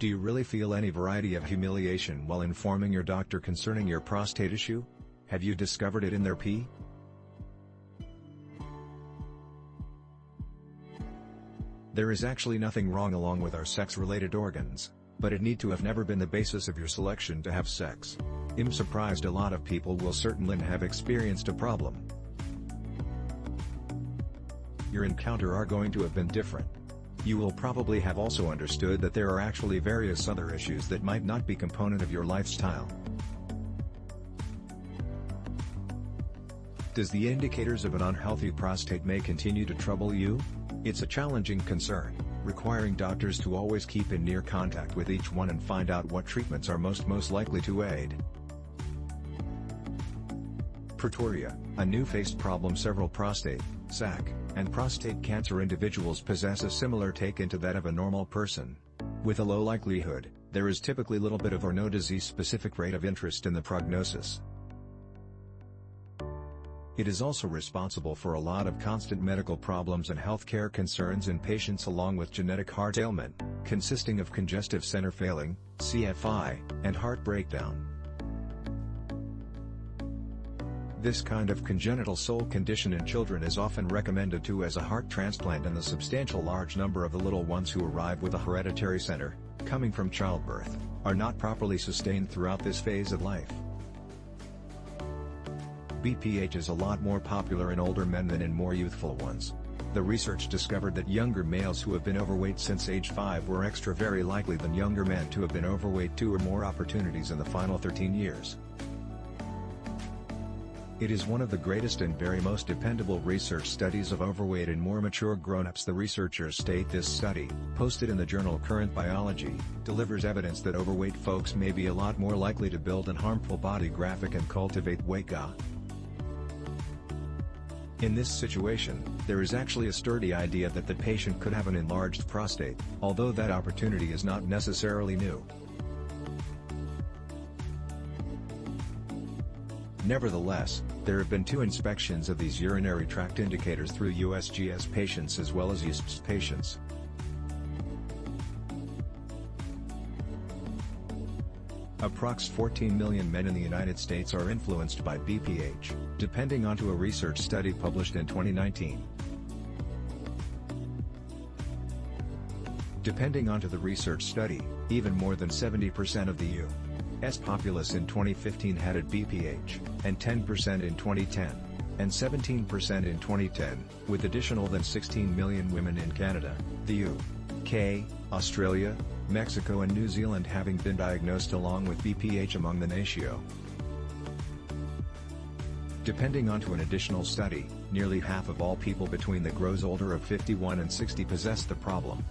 Do you really feel any variety of humiliation while informing your doctor concerning your prostate issue? Have you discovered it in their pee? There is actually nothing wrong along with our sex-related organs, but it need to have never been the basis of your selection to have sex. I'm surprised a lot of people will certainly have experienced a problem. Your encounter are going to have been different. You will probably have also understood that there are actually various other issues that might not be component of your lifestyle. Does the indicators of an unhealthy prostate may continue to trouble you? It's a challenging concern, requiring doctors to always keep in near contact with each one and find out what treatments are most likely to aid. Proteinuria, a new-faced problem several prostate, sac, and prostate cancer individuals possess a similar take into that of a normal person. With a low likelihood, there is typically little bit of or no disease-specific rate of interest in the prognosis. It is also responsible for a lot of constant medical problems and healthcare concerns in patients along with genetic heart ailment, consisting of congestive center failing, CFI, and heart breakdown. This kind of congenital soul condition in children is often recommended too as a heart transplant, and the substantial large number of the little ones who arrive with a hereditary center, coming from childbirth, are not properly sustained throughout this phase of life. BPH is a lot more popular in older men than in more youthful ones. The research discovered that younger males who have been overweight since age 5 were extra very likely than younger men to have been overweight 2 or more opportunities in the final 13 years. It is one of the greatest and very most dependable research studies of overweight in more mature grown-ups. The researchers state this study, posted in the journal Current Biology, delivers evidence that overweight folks may be a lot more likely to build an harmful body graphic and cultivate weight gain. In this situation, there is actually a sturdy idea that the patient could have an enlarged prostate, although that opportunity is not necessarily new. Nevertheless, there have been 2 inspections of these urinary tract indicators through USGS patients as well as USPS patients. Approx 14 million men in the United States are influenced by BPH, depending onto a research study published in 2019. Depending onto the research study, even more than 70% of the U.S. populace in 2015 had BPH, and 10% in 2010, and 17% in 2010, with additional than 16 million women in Canada, the UK, Australia, Mexico and New Zealand having been diagnosed along with BPH among the natio. Depending onto an additional study, nearly half of all people between the grows older of 51 and 60 possess the problem.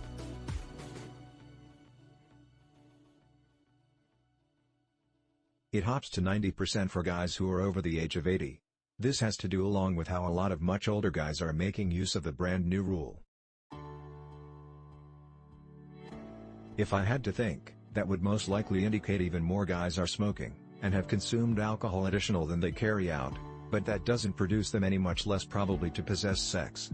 It hops to 90% for guys who are over the age of 80. This has to do along with how a lot of much older guys are making use of the brand new rule. If I had to think, that would most likely indicate even more guys are smoking, and have consumed alcohol additional than they carry out, but that doesn't produce them any much less probably to possess sex.